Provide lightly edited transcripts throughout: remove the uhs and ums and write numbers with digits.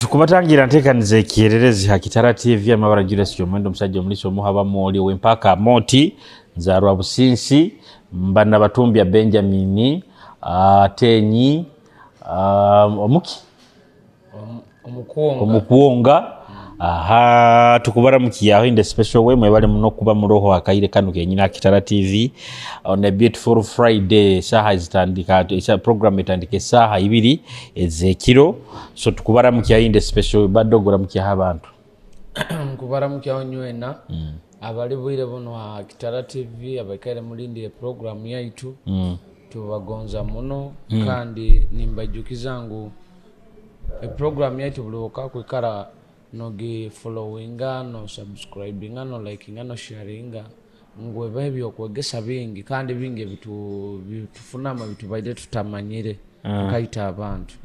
Tukubatangira ntekanize ekiererezi ha Kitara TV amabara Julius Kyomwendo musajja omuliso muhaba moli wempaka moti nzarwa businsi mbana batumbya Benjamin Tenyi omuki omukuonga aha tukubara mukiyaho in the special way mwebale muno kuba muroho akaire kanu kenyina Kitara TV on a beautiful Friday saha izitandika isa program itandike saha 2 ezekiro so tukubara mukiyaho in the special badogora mukiyaho abantu kubara mukiyaho nywena abali bwire bono Kitara TV abakaire mulindi program yaitu tubagonza muno kandi nimbajukizangu program yaitu buloka kwikara no gi followinga no subscribinga no likinga no sharinga ngwe babyo kwegesa bingi kandi bingi bitufunama bitu baide tutamanyire kaita abantu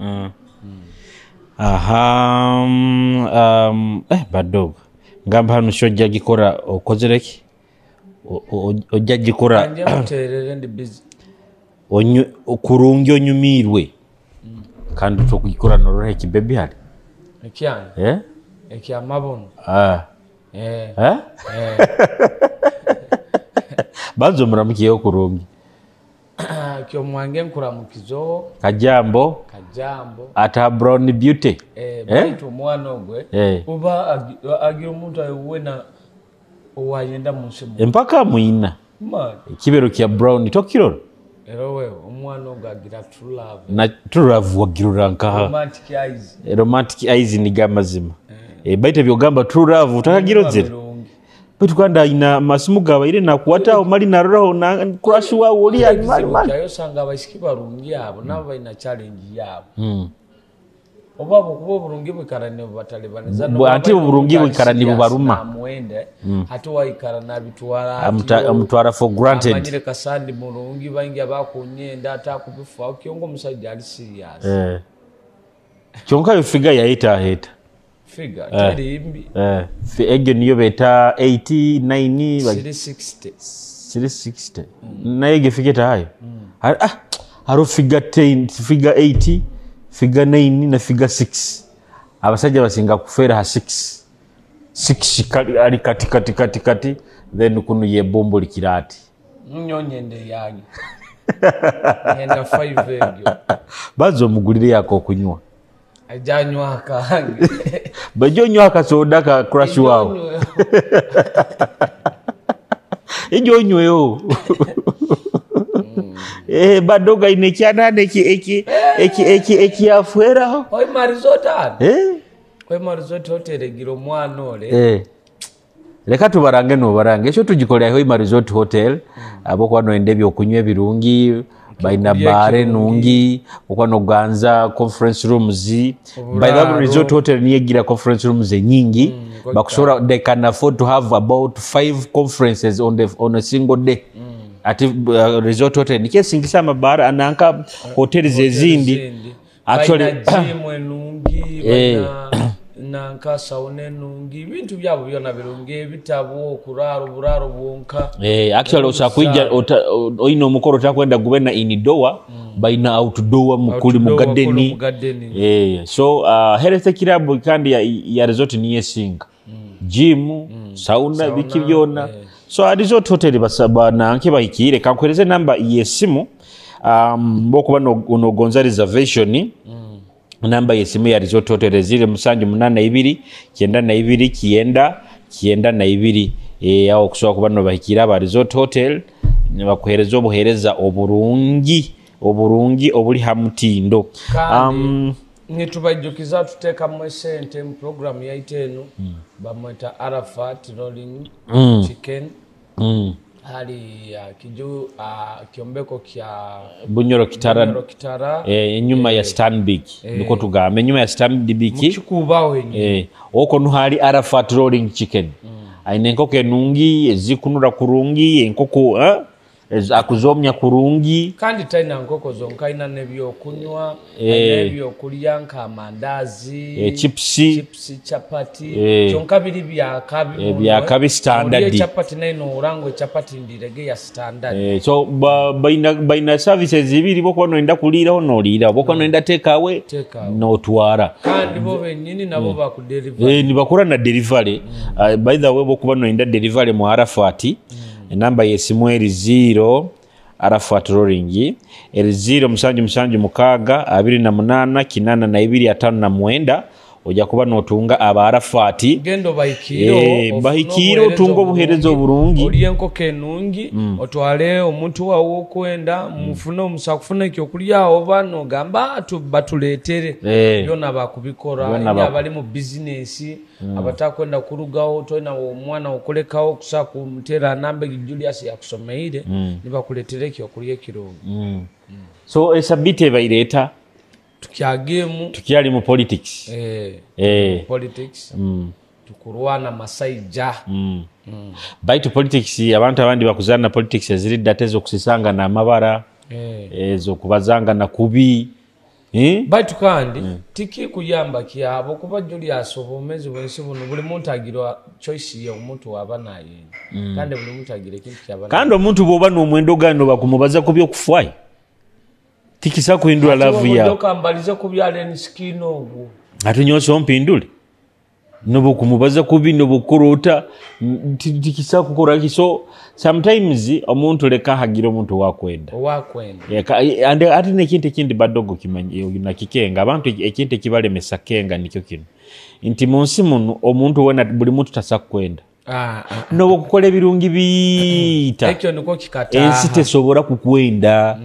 badog ngamba hano shojja gikora okozereki ojja gikora anje muterere ndi busy kurungi onyumirwe kandi tokukora norohe kibebi hali ekyane Ekia mabono. Banzo muramukiyo kurungi. Kyo mwange nkuramukizo. Kajambo. Ata brown beauty. Baitu mwana ogwe. Uba agira omuntu ayewena owayenda munsimu. Empaka muina. Kibero kya brown tokiro. Erowe omwana ogagira true love. Na true love wagirura nkaha. Romantic eyes. Romantic eyes ni gamazima. Baite byogamba true love utakagiroze bitu kwanda ina masimu gabaire na kuwata omali na roho na crush wa woli ali ayo sanga abashikiba rungi abo nabo ina challenge yabo obabo kubo burungi bukarane batalibaniza no ati burungi bukarane bubaruma muende hatu waikara na bitwara amutwara for granted amanyire kasandi burungi bangi abakunyenda atakubifa okiongo musajja ali serious kyonka yo figure ya heta figure tari imbi ege niyo beta 89 360 na ege figure hayo haro figure 10 figure 80 figure 9 na figure 6 abasajja basinga kufera ha 6 kali ali kati then kunu ye bombo likirati nyonyende yangi yenda 5 egyo bazo mugulire yako kunywa ajanywa kange bajonywa kasoda ka crush wao ijonyweyo badoga inekyana eki afwera oi marizota oi marizota hotel giro mwana ole leka tubarange no barange ekyo tugikolera oi marizota hotel abo kwano endebyo okunywa birungi baina bare nungi okwano ganza conference rooms by the resort hotel niyegira conference rooms nyingi bakushora they can afford to have about 5 conferences on a single day at resort hotel nikesingisa mabara ananka hotels ezindi actually gym nungi nanka sauna nungi bintu byabo byona birungi bitabo kuraro buraro bonka actually usakwija oino mukoro takwenda gubena indoor baina outdoor mukuli mugadeni so health club kandi ya resort niye singa gym sauna biki byona so resort hotel basaba nanke bayikire kakwereze namba yesimu mboko bano unogonza reservation namba yesimu ya resort hotel zile musanju 82 92 aho kusoka kubano bahikira ba resort hotel bakuhereza obuhereza oburungi obuli hamutindo nitubajukiza tuteka mwesente mu program ya iteno bamweta Arafat rolling chicken hali kiju kiombeko kya Bunyoro Kitara enyuma ya Stanbic niko tugame enyuma ya Stanbic muchikubaho enye oko nuhali Arafat rolling chicken aine nkoko enungi ezikunura kurungi enkoko akuzomya kurungi kandi talina nkoko zonka alina n'ebyokunywa n'ebyokulya nk'amandazi chipsi chapati kyonka biri byakabi standard chapati naino orango chapati ndirege ya standard so baina services ibiri boko noenda kuliraho nolira boko noenda take away notwara kandi bo benyini nabo bakudeliver ni bakora na delivery by the way boko noenda delivery mu Arafat namba yesimu 0 Arafat Roringi 0 oja kuba notunga aba Arafat gendo bahikiro otunga obuherezo burungi oliyenkoko enungi otwale omuntu wawo kwenda mufuna omusakufuna ekyokulya oba nogamba batuleetere byonna bakubikora abali mu business abatakwenda kurugaho toina omwana okolekaho kusa kumutera nambe Julius yakusomeire nibakuleetere ekyokulya ekirungi so esabite baireta tukyali mu politics politics tukurwana masaija baitu politics abantu abandi bakuzana politics eziri datezo okusisanga na mabara ezo kubazanga na kubi baitu kandi tiki kuyamba kyabo kuba Julius obomezi bwensi buno buli muntu agirwa choice ye omuntu waba naye kandi buli muntu agire kintu kyaba kandi omuntu boba no mwendo gano bakumubaza kubyo kufwai tikisa kuindula love ya ndokambalize kubyale nsikino ogu atunyoso mpindule nobo kumubaza kubi nobo kurota tikisa kukora kiso sometimes omuntu leka hagira omuntu wakwenda ande ati nekinte kindi badogo kimanye na kikenga abantu ekinte kibale mesakenga nikyo kino inti munsi muno omuntu wona buli muntu tasakwenda nobo kukola ebirungi biita ekyo niko kikata ensite sobora kukwenda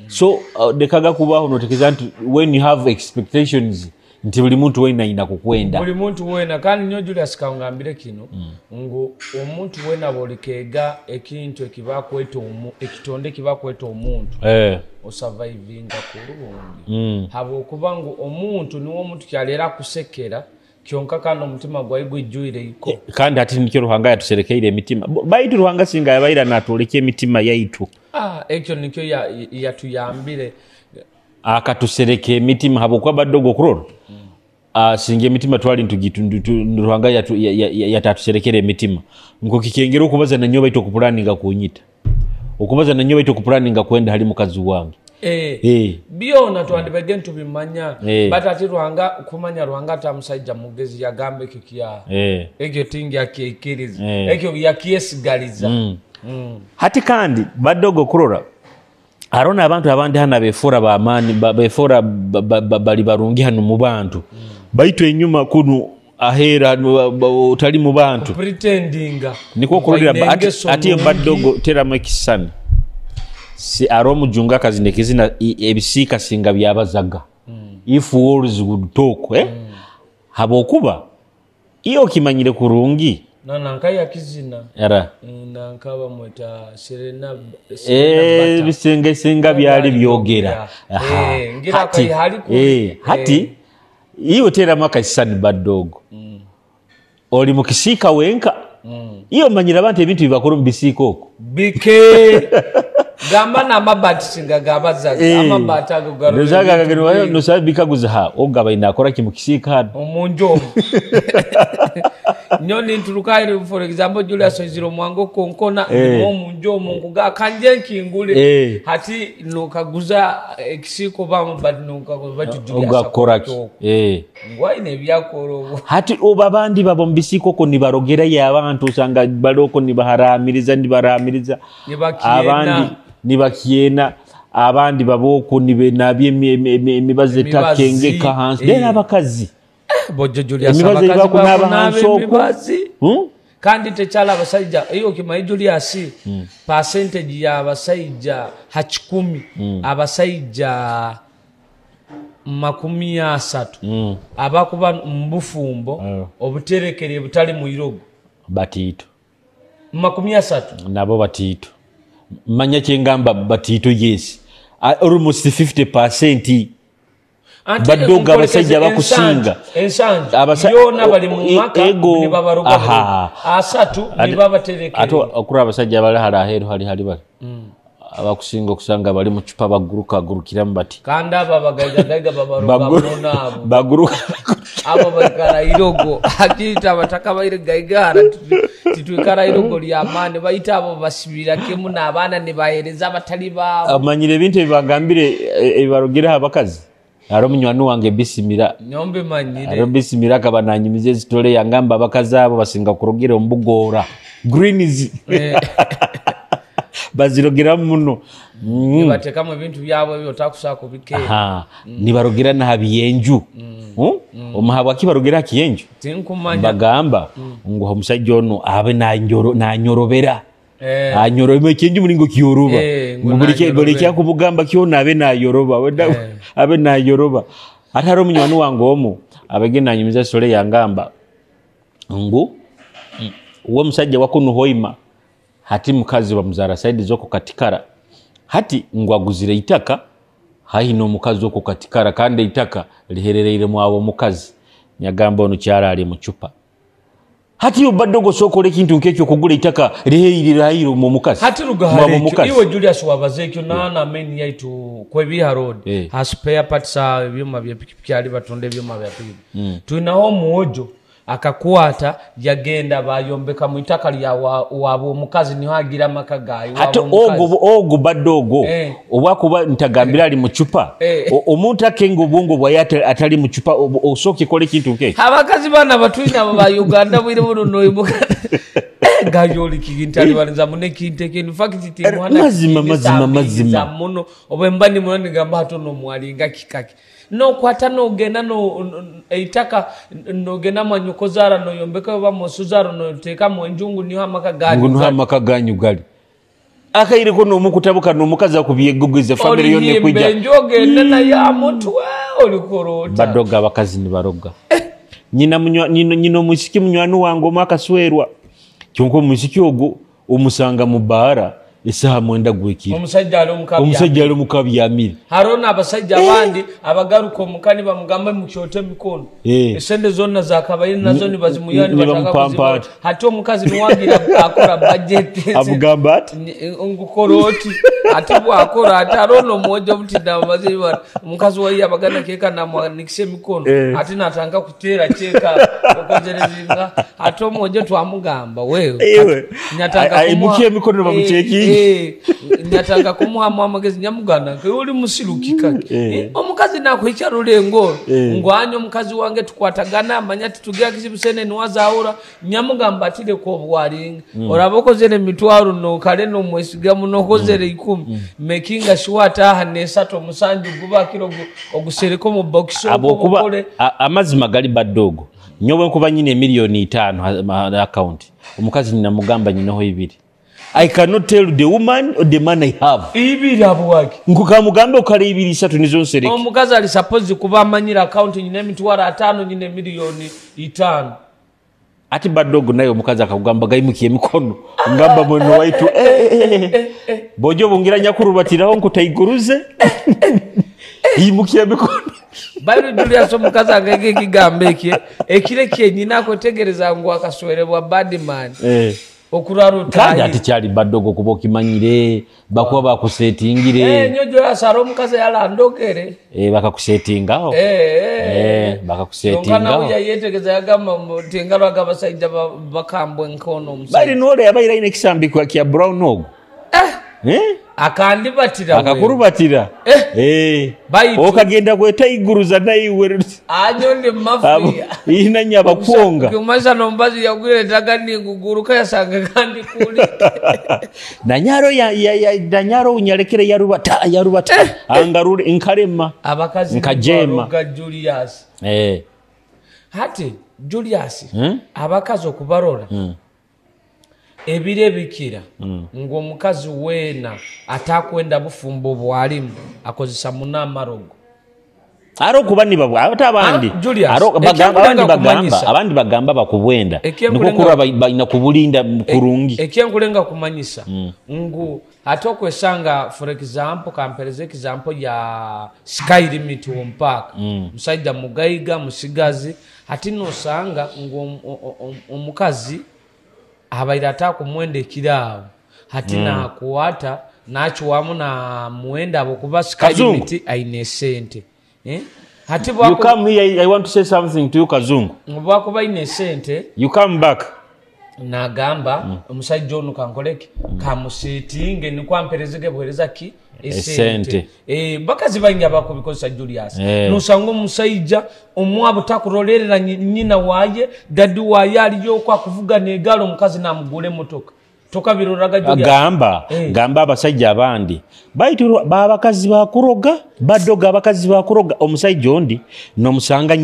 so dekaga kubaho notekeza nti when you have expectations nti buli muntu wena ina kukwenda buli muntu wena kandi nyo Julius kaungambire kino ngo omuntu wena bolikega ekintu ekibakweta ekitonde kibakweta omuntu osurvivinga kurungi habo kubangu omuntu niwo omuntu kyalera kusekera kyonka kandi omutima gwayigwijjuire iko kandi ati nikyo Ruhanga yatuserekeire emitima baitu Ruhanga singa yabaira natoleke emitima yaitu ekyo nikyo yatuyambire akatusereke emitima habo kwa badogo kuroro singe emitima twali Ruhanga yatatuserekere emitima ngo kikengero okubaza na nyoba ito kupulaninga kunyita okubaza na nyoba ito kupulaninga kwenda hali mukazi wange byona twandibege ntubimanya batati Ruhanga kumanya Ruhanga tamusajja mugezi yagambe kikiya ekyo tingi akikiriza ekyo yakiesigaliza hati kandi badogo kurora arona abantu abandi hana befora ba amani befora bali barungi hano mu bantu baitu enyuma kunu ahera utali mu bantu pretendinga niko kurira ati badogo tera makisani si aromu junga kazindekizina ebisika singa byabazaga if words would talk habokuba iyo kimanyire kurungi nankaya kizina era nankaba mweta Serena bisenge singa byali byogera ngira kai hali ku hati iyo tera makisani badogo oli mukisika wenka iyo manyira abantu ebintu bibakoro mbisiko bike gamba na mabati singa gabazaza amabati agugaro nozaga kageno no sabika guzaha ogaba inakora kimukisika omunjo nyoni nturukaire for example Julius Oziro mwango konkona omunjo munguga kanje kingule hati nokaguza ekisiko bamo bad nokaguza Julius ogakora ngwa ine byakoro hati obabandi babombisiko ko nibarogera yabantu usanga baloko nibaharamiriza abandi nibakiena abandi baboko nibe nabye mibaze takenge kahansi dera abakazi bojo Julius abakazi bakunabahansoko kandi techala abasajja iyo kimayi Julius percentage ya abasajja 10 abasajja 30 abakuba mbufumbo obuterekere butali mu irogo batito 30 nabo batito manya kyengamba batito yes almost 50% baddoga abasajja bakusinga yona bali mu maka ne babaroga asatu ne babatereke okura abasajja bali halaheru hali bali abakusinga okusanga bali mu cupa bagurukira mbati kandi aba bagaiga babaroga baguruka abo bakala irogo akita abataka bayire gaigara titwikara irogo lyamane bayita abo basibira kemu n'abaana ne bahereza abatali baabo amanyire ebintu ebibagambire ebibarogira abakazi aro munywani wange bisimira nyombe manyire aro bisimira kabananyimize zitole yangamba abakazi abo basinga kurogira ombugora greens bazirogira muno bateka mu bintu byabo byotakusaka kubike nibarogira na habiyenju omuhabwa kibarogira kiyenju bagamba ngo omusajja ono abe nanyorobera anyorobera kiyenju mulingo kiyoroba buli kyakubugamba kyona abe nayoroba abe nayoroba ataro omunywani wange omu abagenda anyumiza sole yangamba ngo uwo musajja wakuno hoima hati mukazi wa muzara saidi zoko katikara hati ngwaguzire itaka haino mukazi woko katikara kandi itaka liherereire mwawo mukazi nyagamba ono kyala ali mu cupa hati ubaddogo sokole kintu nkekyo kugula itaka liheirirairo mu mukazi hati rugahare iwe Julius wabazekyo nana meni yaitu kwebiha road spare parts byuma bya pikipiki ali batonde byuma bya pikipiki tuinaho muojo akakwata yagenda bayombeka mu itaka lya wabo omukazi niho agira makagayi wabo ogo baddogo obwakuba ntagambira ali mu cupa omuntu akengo bwongo bwayata atali mu cupa osoke kole kintu nke abakazi bana batwina ba Uganda bwire buno noyibuka gayoli kigintali balinza muneki inteke in fact ti mwana mazima muno obembani munani gamba hatono mwalinga kikaki no kwata no gena no eitaka no gena manyokozara no yombeka ba mosuzara no teka mu enjungu niho amakaganyu gali akaire ko no mukutabuka no mukaza kubyegugwize family yone kujja njoge nena ya mutu olikorota badoga abakazi ni baroga nyina musiki munywani wango makaswerwa cyonko musiki ogo umusanga mu bara isaha mwenda gwekira omusajja alo mukabi yamire harona abasajja abandi abagaruko mukani bamugamba mu kyote mikono esende zonna zakabaye nazo ni bazimuyani bataka hati omukazi niwagira akora budget abugamba ati ngukoroti ati bwakora ati arono mojo butinda baziba omukazi wayi abagana keka na mwanikise mikono ati natanga kutera cheka okajerezinga ati omojo twamugamba wewe nyatanga aibukie mikono bamucheki nyatanga kumuha amagezi nyamugana ke uri musirukika omukazi nakwicha rulengo ngwanyo omukazi wange tukwatagana amanyati tugira kisibusene niwazaura nyamugamba atire ko bwaringa orabokozere mitwaro no kale no mwesiga muno kozere 10 makinga shwata hanesato musanju guba kirogo ogusereko mu box okole amazima gali baddogo nyowe kuba nyine milioni 5 account omukazi nyinamugamba nyinaho 2 I cannot tell the woman or the man I have. Ibiri abwaki. Nkukamugambe ukale 2 3 nizo nsereke. Omukazi ali suppose kuba amanyira account nyine mitwara 5 nyine milioni 5. Ati badogo nayo omukazi akagamba gayimukiye mikono. Ngamba mwono waitu bojo bungira nyakurubatiraho nkutayiguruze. Yimukiye mikono. Bayo Julius omukazi agege kigambeke ekireke nyina ko tegereza ngo akaswerebwa bad man. Okuraro tayi ati cyali badogo kuboka imanyire bakuba bakusetingire nyojo asaro omukazi yala ndokere bakakusetingaho bakakusetingaho kana uya yetegeza yagamba mutengalo agabasajja bakambwe nkono omusayi bali nole abayira ine kisambi kwa kia brown ogo akandibatira akakurubatira okagenda kweta iguruza nayiwe anyonde mafia inanya bakonga kumaza nombazi yagwire tagani guguruka yasanga kandi kuli nanyaro ya nanyaro unyalekere yarubata angarure inkarema abakazi nkajema Julius hati Julius abakazi okubarora ebire bikira ngo omukazi wena atakwenda bufumbo bwalimu akozesa munamarogo aro kubani babo atabandi aro abandi bagamba bakubwenda niko kuraba ina kubulinda kurungi ekyenkulenga kumanyisa ngo ate okwesanga for example kampereza example ya Sky Limit Park musajja mugayiga musigazi ati nosanga omukazi abaira atakumwenda ekiraawo ati nakuwata nakiwamu na muwenda abokuba Sky Limit aine sente ati you come here, I want to say something to you Kazungu. Bwakuba ine sente you come back nagamba omusajja ono kankoleki kamusetinge nikwamperezege bwereza ki esente bakazi bangi abakubikozesa Julius nosanga omusajja omwabo takurolerera nyina waye dadi waye aliyo kwa kuvuga negalo omukazi namugule motoka toka biroraga Julius gamba abasajja abandi bayitirwa babakazi bakuroga badoga abakazi bakuroga omusajja ondi nomusanga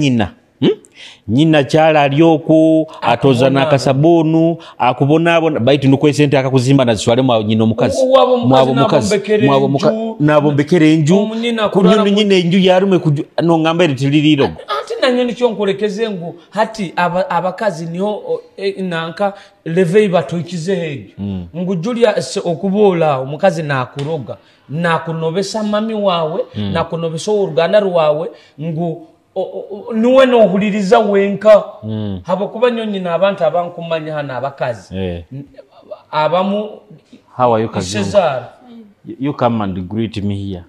nyina kyala alyoku atoza nakasabunu akubonabona baiti nukwesente akakuzimba nazishwale mwa nyina omukazi mwabo mukazi nabombekere enju kunyoni nyina enju yarume no ngamba eritiliriro ati nanyoni kyonkolekeze ngu hati abakazi niho nanka levei batoikize hejo ngu Julius okubola omukazi nakuroga nakunobesa mami wawe nakunobesa uruganda rwawe ngu nuwe nohuliriza wenka habo kuba nyonyi nabantu abankumanya hana abakazi abamu. How are you Kazungu? You come and greet me here.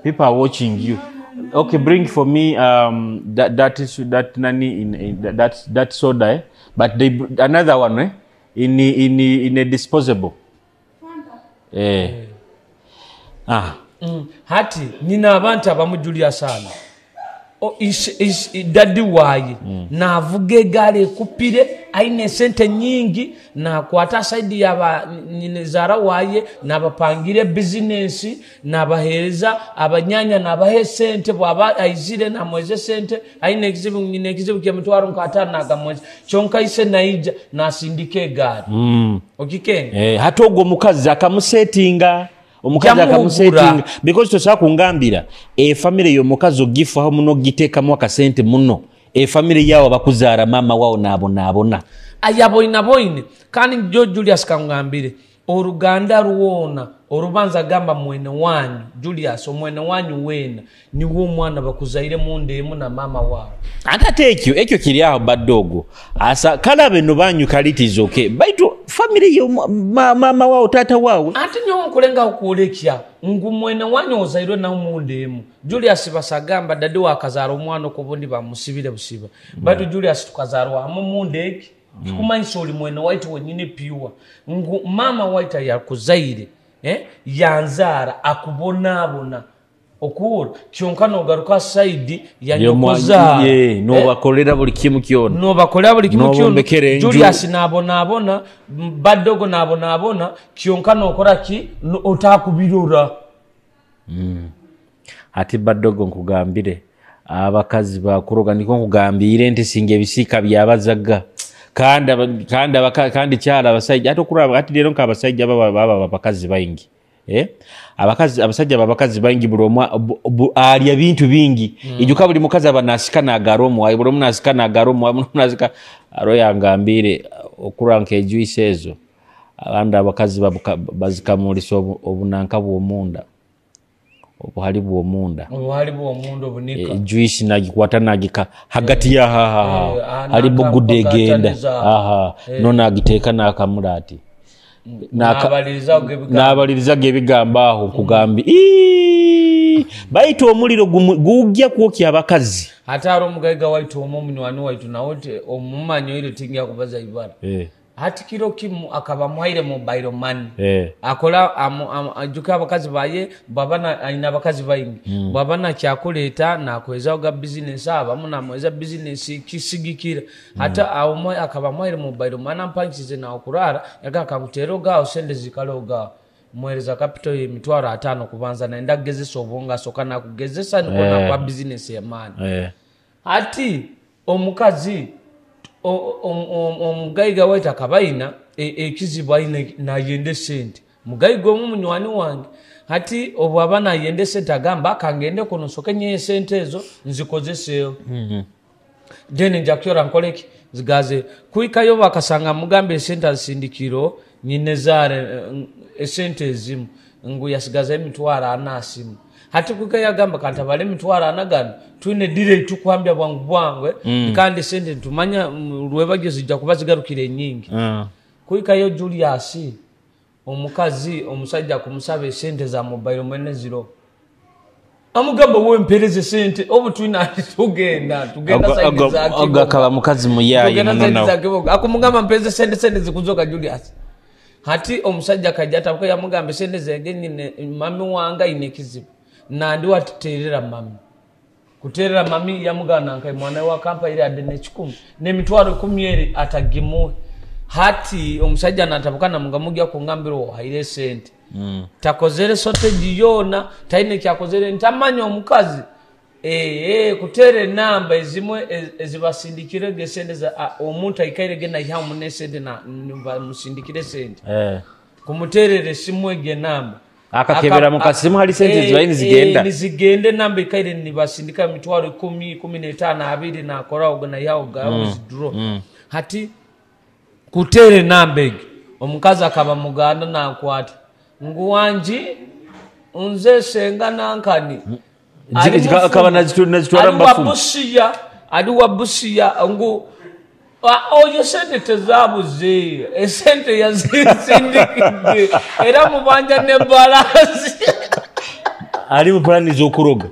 People are watching you. Okay, bring for me that nani in that soda but another one in a disposable hati nina abantu abamu Julius sana dadi waye navuga egale ekupire aine sente nyingi nakwata side yaba nyinezara waye nabapangire business nabahereza abanyanya nabahe sente bwaba aizire namweze sente aine ekizibu nyine ekizibu kyemutwaro nkatana nagamweze kyonka ise naija nasindike egale okikenge hata ogwo mukazi akamusetinga omukazi akamusetinga because tosa kungambira family yo mukazi ogifu aho muno giteka mu akasente muno family yawo bakuzara mama wao nabona ayaboina boine kandi Julius kangambire oruganda ruona orubanza gamba mwene wanyu Julius omwene wanyu wena niwo mwana bakuzaire mundemu na mama wao atate ekyo kiri aho badogo asa kalabe no banyu kalitize okay baitu family yo mama wao tata wao ati nyo nkulenga okuolekya ngu mwene wanyu ozaire na mundemu Julius basagamba dadi wakazara omwana okubundi bamusibire busiba baitu Julius tukazarwa mundeki kumanyisa oli mwene waite wenyine piwa ngu mama waite yakuzaire yanzara akubonabona okura kyonka nogaruka side yanyokoza no bakolera buli kimu kyono Julius nabona badogo nabona kyonka nokora ki otakubirura ati badogo nkugambire abakazi bakuroga niko nkugambire nti singe bisika byabazaga kandi cyala abasajja atokuraba ati lero nk'abasajja baba bakazi bayingi abasajja babakazi bayingi bulomwa ali ebintu bingi ijuka buli mukazi abanasika na garomo ayi bulomwa nasika na garomo munazika aro yangambire okuranka ejuice ezo abandi abakazi bazikamulisa obunanka bw'omunda obuhali bw'omunda obunika juice nagikwata nagika hagati ya ali bugude genda nona agiteeka nakamulati nabaliriza gebigamba aho kugambi baito omuliro gugya kwokya abakazi ataro mugayiga waito omumunywani waito nawote omumanyo ile tingia kubaza ibara hati kilo kimu akaba mwaire mobile money akola ajuka abakazi baye babana aina abakazi bayingi babana kyakuleta nakweza ga business aba muna mweza business kisigikira hata awomwe akaba mwaire mobile money mpanchize na okurara yakaka kuteroga osende zikaloga mwereza capital emitwaro 5 kubanza naenda gezesa obonga sokana kugezesa nikona kwa business ya mani hati omukazi omugayiga waita kabaina ekizibu ayina nayende sente mugayiga omumunywani wange hati obwabana yende sente agamba akangende kono sokenye sente ezo nzikozeseyo then njakyora nkoleki zigaze kuikayo bakasanga mugambe sente asindikiro nyine zare esente ezimu ngu yasigaza emitwaro anasimu hati kuka yagamba kantabale emitwaro anagano tuine dire tukwambya bwangu kandi sente tumanya lwebagye zijja kuba zigarukire nyingi kuika yo Julius omukazi omusajja kumusaba sente za mobile money zero amugamba wempereze sente obutuina tugenda saidi zake agakaba mukazi muyayi munono akumugamba mpeze sente zikuzoka Julius hati omusajja kajata ko yamugambe sente zegenyine mami wanga inekizibu nandi watiterera mami kuterera mami yamugana nkai mwana wa kampa ile adene 10 ne mitwaro 10 atagimu hati omusajja natabukana mungamugya ku ngambiro haire sente takozere sote yona taine kyakozere ntamanya omukazi kutere namba ezimwe ezibasindikire gesende za omuntu ayikaire gena yamu nesende na musindikire sente kumuterere simwege namba akakebera mukasimu hali sente zibaini zigenda nizigende namba ikaire nibasindika mitwaro 10 15 abiri na kora ogana yawo ga withdraw hati kutere nambege omukazi akaba muganda na akwata nguwanji unze senga nankani akaba nazitwara mbafu adi wabusiya ngu oyo sente tezabuze esente yazisindikide era mubanja ne balance ali mu plani zokuroga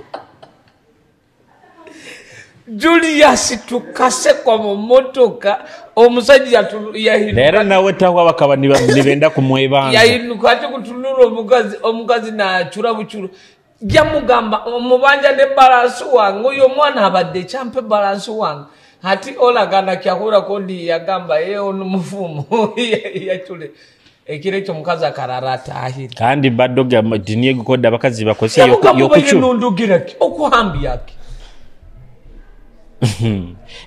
Julius tukase kwa motoka omusajja yahinuka lera nawe tawa bakaba nibenda kumwebanza yahinuka ate kutulura omukazi na chura buchuru jamugamba omubanja ne balance wange oyo mwana abadde champe balance wange hati olagana kyahura kodi yagamba ono mufumo yachule ekirecho mukazi akararata ahiri kandi badoga madiniye gukoda bakazi bakose yokuchu nundugira okuhambi yake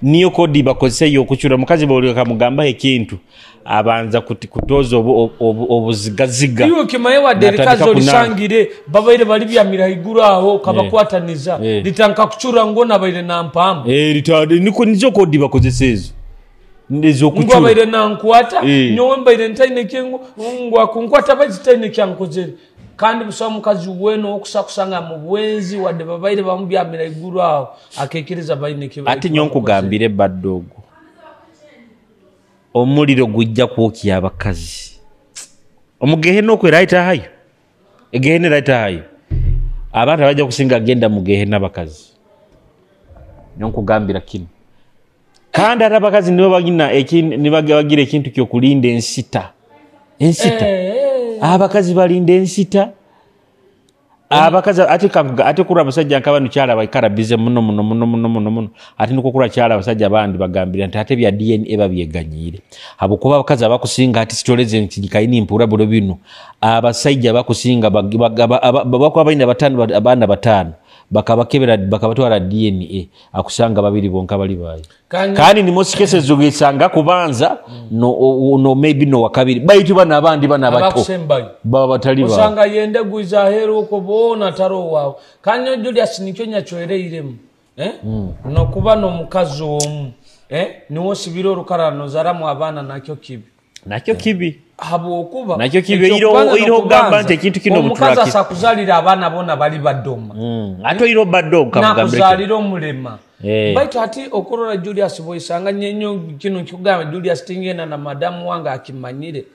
niyo kodi bakose yokuchura mukazi boli kamugamba ekintu abanza kutoza obuzigaziga iyo kimaye wa derikazo lisangire babaire bali byamira iguru aho kabakwataniza litanka kuchura ngona baire nampamba litade niko nizo kodi bakozesezo ndizo kuchura baire nankwata nyowe baire ntaine kengo ngwa kunkwata bazitaine kyankozere kandi busaba mukazi weno okusakusanga mu bwenzi wadde babaire bamubyamira iguru aho akekiriza baine kiba ati nyonkugambire baddogo omuliro gujja kwokya abakazi omugehe nokwe right hayo egene right hayo abantu bajja kusinga agenda mugehe nabakazi nyonkugambira kino kandi abakazi nibo bagina nibagira ekintu kyokulinda ensita abakazi balinda ensita abakazi ate kura abasajja nkabanu kyala bayikara bize muno ate niko kura kyala abasajja bandi bagambira nti ate bya DNA babyeganyire habukuba abakazi abakusinga ati sitoleze nkikaini mpura bolo bino abasajja bakusinga bakwa abaina batano abana batano bakabakebera bakabatwara DNA akusanga babiri bonka bali bayi kandi ni mosikese zogisanga kubanza no maybe no wakabiri bayitu bana abandi bana bato baba batali ba usanga yende guiza hero ko bona taro wao kanyo Julius nikyonya chwereiremu no kuba no mukazi omu niwo sibiro rukarano zaramu abana nakyo kibi habo okuba nakyo kibe iro gamba nte kintu kino mutraki omukazi asakuzalira abana bona bali badoma ato iro baddo kamugambe nakuzalira omulema baitu ati okurora Julius boisanga nyenyo kino kugamba Julius tingena na madamu wanga akimanyire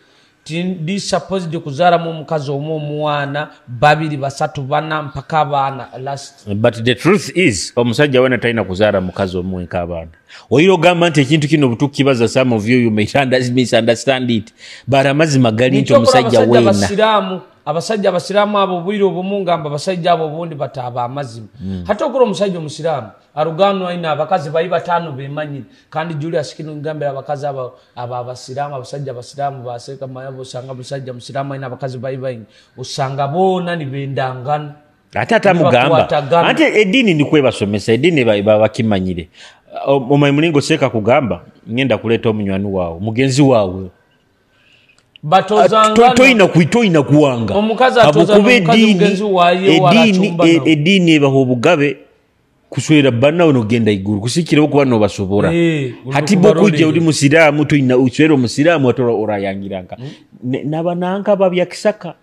ndi supposed kuzara mu mukazi omwana babiri basatu bana mpaka abana last but the truth is omusajja wena taina kuzara mukazi omwenka abana oiro gamba nti ekintu kino butukibaza some of you may misunderstand it bara mazima gali nti omusajja wena abasajja abasiramu abo bwiro obumungamba abasajja abo bondi bataba amazima hata okuro omusajja omusiramu arugano aina abakazi bayi batano bemanyire kandi Julius kino ngambira abakazi aba abasiramu abasajja abasiramu baseka mayabo sanga abasajja musiramu aina abakazi bayi usanga bona nibendangana atata mugamba ate edini nikwebasomesa edini bakimanyire omayimulingo seka kugamba ngenda kuleta omunywani wawo mugenzi wawe batozanga toina kuwanga omukazi atoza mugenzi waye edini ebaho bugabe kuswera bana ono genda iguru kusikira okuba no basobora hati bokujja uli musiramu tuina uswero musiramu atoro orayangiranga nabananga babya kisaka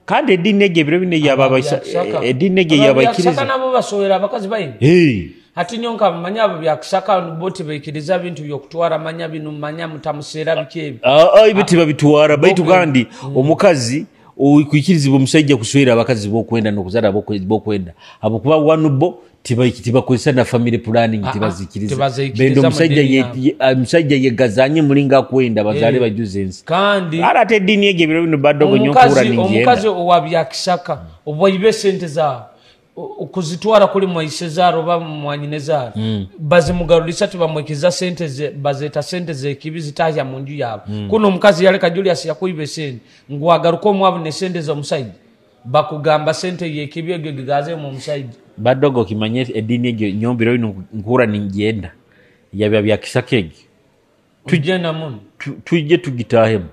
kandi edinege biro bine yababaisa edinege yabaikiriza kisaka nabo basowera bakazi bayi hati nyonka manya babya kisaka boti baikiriza bintu byokutwara manya binu manya mutamusera bikebi ibiti babitwara baitu kandi omukazi okuikirizibwa omusajja kuswera abakazi bokwenda nokuzala bokwenda abo kuba wanubo tibakozesa na family planning tibazikiriza bendo omusajja yegazanye mulinga kwenda bazale bajuzensi kandi arate dini ege biro bino badogo nyokura ninjenda omukazi owabya kisaka obwoyibe sente za okuzitwara kuli mwaisezaro ba mwanyinezaro bazimugarulisa tubamwekiza sente ze bazeta sente ze kibizitahya munju yabo kuno omukazi yaleka Julius yakuibe sente ngwagaruko mwabu ne sente zo musaidi bakugamba sente ye kibyege gigaze mu musaidi badogo kimanye edini ege nyombiro bino nkura ninjenda yabya bya kisakege tujena mun tuje tugitahemu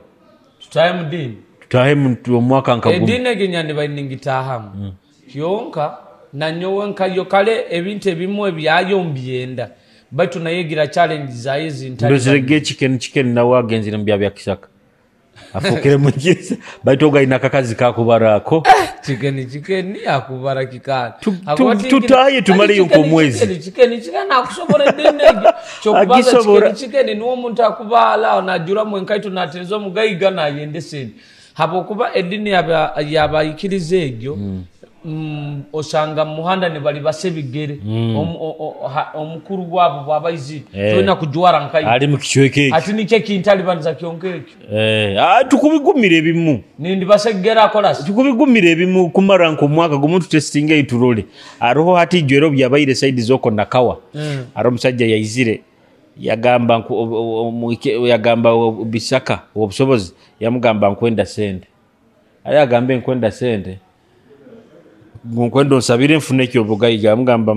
tutahemu dini tutahemu mwaka nkabu edini ege nyandi bayiningitahamu kyonka nanyowe nkayo kale ebintu ebimwe byayombyenda baitu nayegira challenge zaye zintali ndozerege chicken na wagenzira mbya kisaka afukire mugisa baitu gaina kakazi kakubarako chicken yakubara kikana tutaye tumali yonko mwezi chicken nakusobora denege chokubaza chicken niwo muntu akubala najura mwenkaito natezo mugayiga na yendeseni habo kuba edini yabayikirize egyo osanga muhanda ne bali basebigere omukuru gwabo babayizi tuna kujwara nkai ali mukicweke ati nike kintali banza kyonkeke tukubigumire ebimu nindi basegera akolas tukubigumire ebimu kumara nko mwaka gumuntu testinga iturole aroho hati jwero byabayire side zoko nakawa aro musajja yayizire yagamba bisaka obusobozi yamugamba nkwenda sente ayagambe nkwenda sente nkwendo sabire mfune kyo bugayiga yamugamba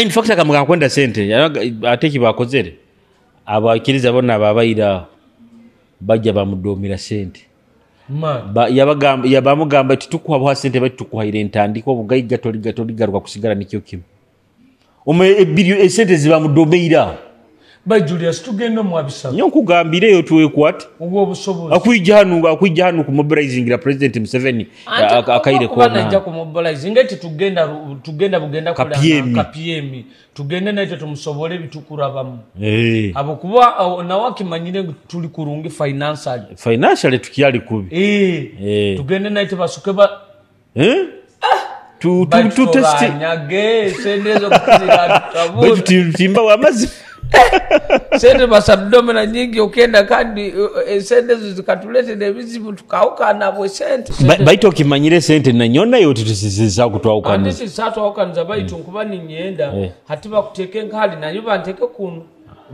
in fact akamugamba kwenda sente ateki bakozere abakiriza bona babayira bajja bamudomira sente yabamugamba titukuha sente batukuhaire ntandiko bugayiga toligarwa kusigara nikyo kimu ebirio esente zibamudomeira ba Julius tugenda mu abisa nyo kugambire yo tuwe kwat ubwo busobozi akwijja hanu ku mobilizing la president Museveni akaire ko na njya ku mobilizing eti tugenda bugenda kula KPM tugenda nayo tumusobole bitukura bamu abo kuba na wakimanyire tuli kurungi financial tukiyali kubi tugenda nayo basuke ba tu test nyage sendezo kuzira tabu timba wamazi sente basadomena nyingi okenda kandi sente zikatulete nebizibu tukauka nabo sente baito kimanyire sente na nyona yo tutisisa kutwauka ni sisi satwauka nza baito kuba ni nyenda hatiba kuteke nkali na yuba nteke kuno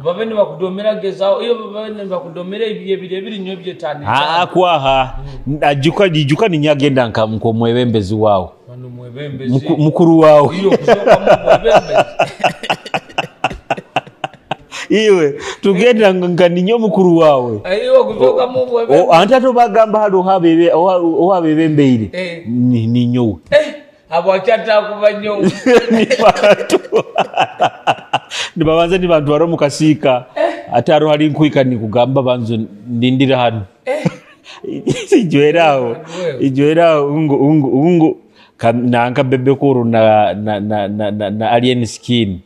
babene bakudomera gezao iyo babene bakudomera ibiye birebiri nyo byetani kwaha ajuka ni nyagenda nkamko mwebembezi wao manu mwebembezi mukuru wao iyo kusoka mwebembezi iwe tugenda nganinyo mukuru wawe ayo kutoka mu bwebe antato bagamba hado habebe mbeire ni nyo abo akyata kubanyo ni bantu ni babanza ni bantu baro mukasika ataro hali nkuika ni kugamba banzo ndindira hano ijwerao ungo nanka bebe kuru na alien skin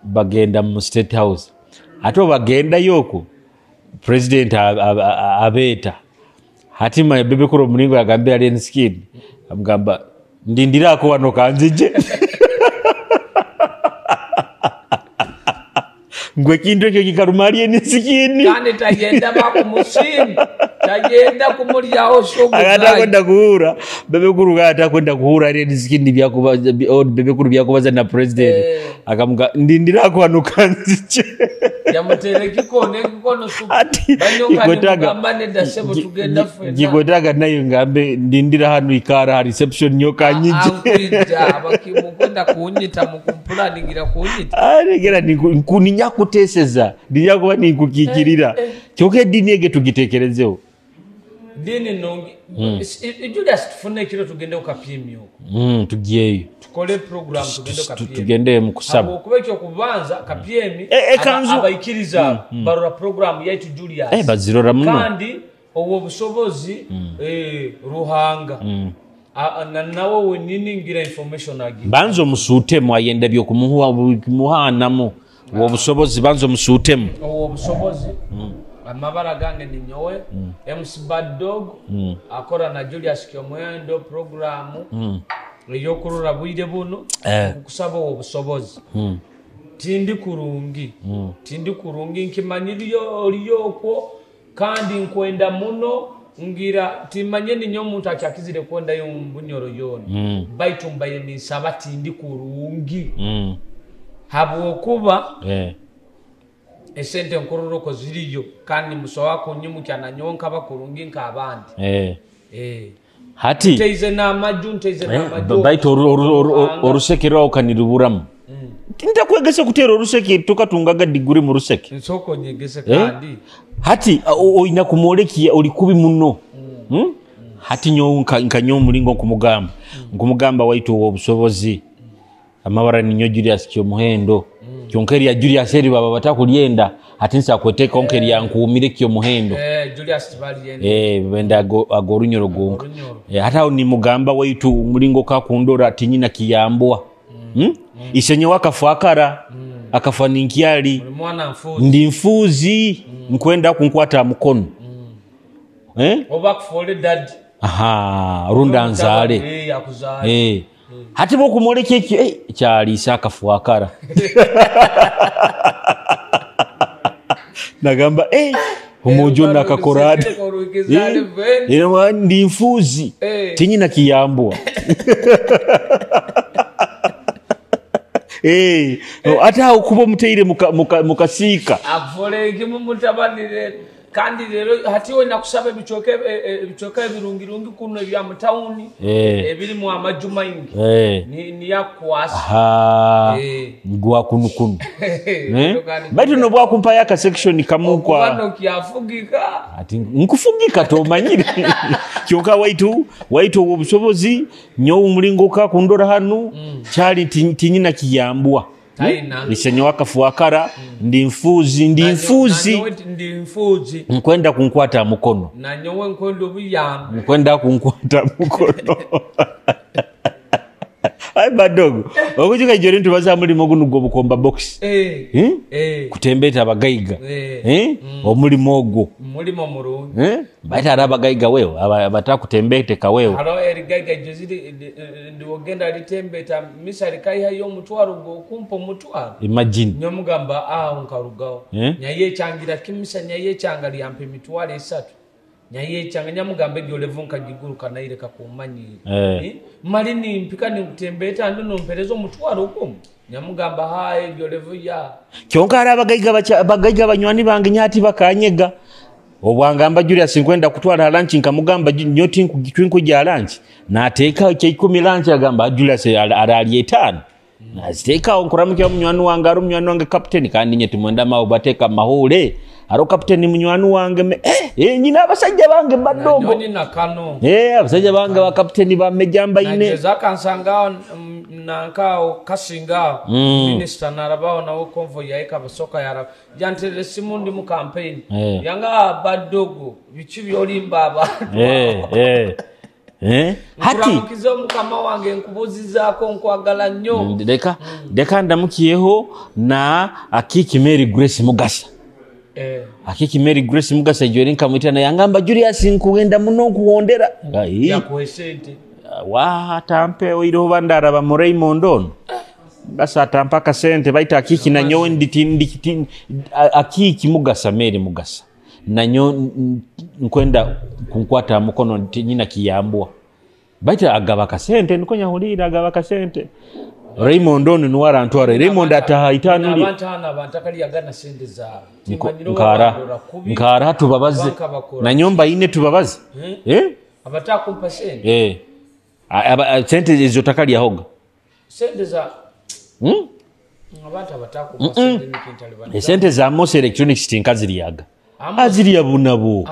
bagenda mu State House ato bagenda yoko president abeta hatima bebe kuro muningo yagambe alien skin amgamba ndindira ko wano kanzije ngwe kintu cyo kikarumari alien skin kandi tagenda bakumushini tagenda kumulyaho shogo kwenda kuhura bebe kuru gata kwenda kuhura alien skin byakuba bebe kuru byakubaza na president akamuga ndindira ko wano kanzije yamutereki kono suku banyoka ngambane dasebo tugenda fena gigodaga nayo ngambe ndindira hano ikara reception nyoka nyije akwija bakimukunda kunyita mukumpulaningira kunyita aregera nkuninya kuteseza ndiyakuba nikukikirira cyoke dini ege tugitekerezeho dini nongi Julius tufune kiro tugende ukapimyo tugiyeyo tukole program tugende ukapimyo tugende mu kusaba okubekyo kubanza kapyemi abayikiriza barura program yaitu Julius bazirora muno kandi owo busobozi ruhanga nawo wenini ngira information agi banzo musutemu ayenda byo kumuhanamo owo busobozi banzo musutemu owo busobozi amabara gange ni nyowe MC Bad Dog akora na Julius Kyomwendo program yo kurura bwide buno kusaba obusobozi tindi kurungi nkimanyiriyo oliyoko kandi nkwenda muno ngira timanyeni nyo muntu akyakizire kwenda yo mbunyoro yone baitu mbaye ni sabati ndi kurungi habo kuba esente nkororoko ziriyo kandi muso wako nyimu cyana nyonka bakurungi nkabandi hati teize na majunte baitu orusekero okaniruburamu ndakwegese kutera oruseke tukatungaga diguri mu ruseke nsoko nyegese kandi hati oina kumoleki oli kubi muno hati nyo nkanyo mulingo kumugamba waitu obusobozi amabara ninyo Julius Kyomuhendo kyonkeri ya Julius eri baba batakulyenda hati nsa kweteka onkeri ya nkuumire Kyomuhendo Julius tibalienda benda agorunyoro gonka hata ni mugamba waitu mulingo kakundora tinyina kiyambwa isenye wakafakara akafaninkiali ndi mfuzi nkwenda kunkwata mukono oba kufole dad runda nzale hati bokumoleke kyali isakafakara nagamba omojo nakakorade ndi mfuzi tinyina kiyambwa ata ukubo muteire mukasika avole kimu mutabanire kandi rero hati wena kusaba bichoke birungirungi kuno bya mutawuni ebiri mu amajuma ingi ni yakwasa ngwa kunu baitu no bwa kumpa yaka section kamukwa bano kyafugika ati nkufugika to manyire kyonka waitu obusobozi nyo umulingo ka kundora hanu cyali tinyina kiyambwa lisenye wakafuakara ndi mfuzi nkwenda kunkwata mukono na nyowe nkondo buyamba nkwenda kunkwata mukono ai badogo okujuka jori ntubaza muri mogunu go bukomba box kutembeta abagaiga omulimo ogwo mulimo murungi baita abagaiga wewe abatakutembete ka wewe halo erigaiga jozidi ndiwogenda litembeta misari kai hayo mutwaro go kumpo mutwaro imagine nyomugamba unkarugaho nyaye changira kimisa nyaye changali yampe mitwaro 3 nyaye changa nyamugambe gyolevunka giguruka naire kakumanyire malini mpikani kutembeta ndo nomperezo mutwaro uko nyamugamba haye gyolevuya kyonka ara abagaiga banywani bange nyati bakanyega obwangamba Julius nkwenda kutwala lunch nkamugamba nyoti nkujya lunch nateeka cyo 10 lunch agamba Julius arali 5 naziteka onkuramukya munywani wange ari munywani wange captain kandi nyeti mwenda mawo bateka mahule aro captain munywani wange nyina abasajja bange badogo nyoni nakano abasajja bange ba captain ba mejamba ine nje zakansanga nankao kasinga minister narabao na convoy yaika basoka yara yantere simundi mu campaign yanga badogo bichi byolimba abantu hati mukizo mukama wange nkubuziza ko nkwagala nnyo deka ndamukiyeho na Akiki Mary Grace Mugasa Akiki Mary Grace Mugasa jori nkamwita na yangamba Julius nkugenda muno kuwondera yakwesente wa tampe oiro bandara ba Raymond ono basa tampaka sente baita Akiki na nyowe nditi Akiki Mugasa Mary Mugasa nanyo nkwenda kunkwata mukono nyina kiyambwa baita agaba kasente nikonya hulira agaba kasente Raymond ono nuwara antwara Raymond atahaitanu abantu akali yagana sente za nkara tubabaze na nyomba ine tubabaze abatakumpa sente sente izo takali yahoga sente za abantu abatakumpa sente nikintali sente za Mose Electronics tinkaziri yaga aziri yabunabo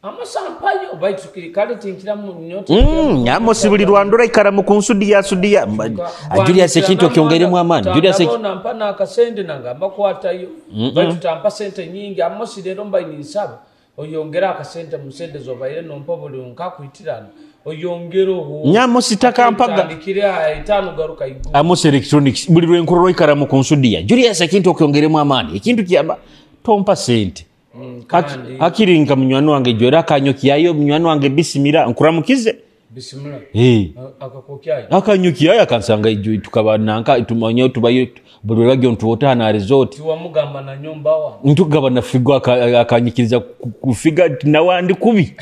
amasampayo baitukiri kale tinkira mu nyoto nyamo sibuli rwandora ikaramu kunsudia Julius ekintu okyongeremu amani Julius na mpana akasende nangamba kwatayo baitutampa sente nyingi amosi rero mbayini nsaba oyongera akasente musende zobaire nompa buli nkakuitirana oyongero nyamo sitaka mpaga ndikira 5 garuka igu amos electronics buli rwenkororo ikaramu kunsudia Julius ekintu okyongeremu amani ekintu kyamba tompa sente hakiringa munywani wange jora akanyokiyayo munywani wange bisimira nkuramukize bisimira akakokyayo akanyokiyayo akansanga ijo tukabananka tumanya tubayo buli ragyo ntuota na resort tiwamugamba na nyumba wa ntugaba na figo akanyikiriza kufiga na wandi kubi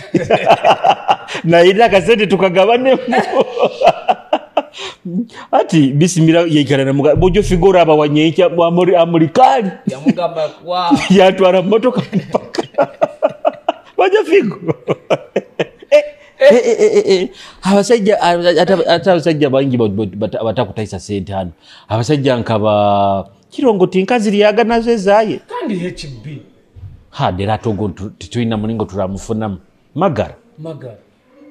na ila kasete tukagabane ati bisimira yekarana muga bojo figura aba wanyekya amurikali yamugamba kwa yatwara motoka mpaka bojo figo abasajja atabasajja bangi batakutaisa sente hano abasajja nkaba kirongo tinkazi yaga nazo ezaye kandi HB hadera togo tituina mulingo turamufuna magara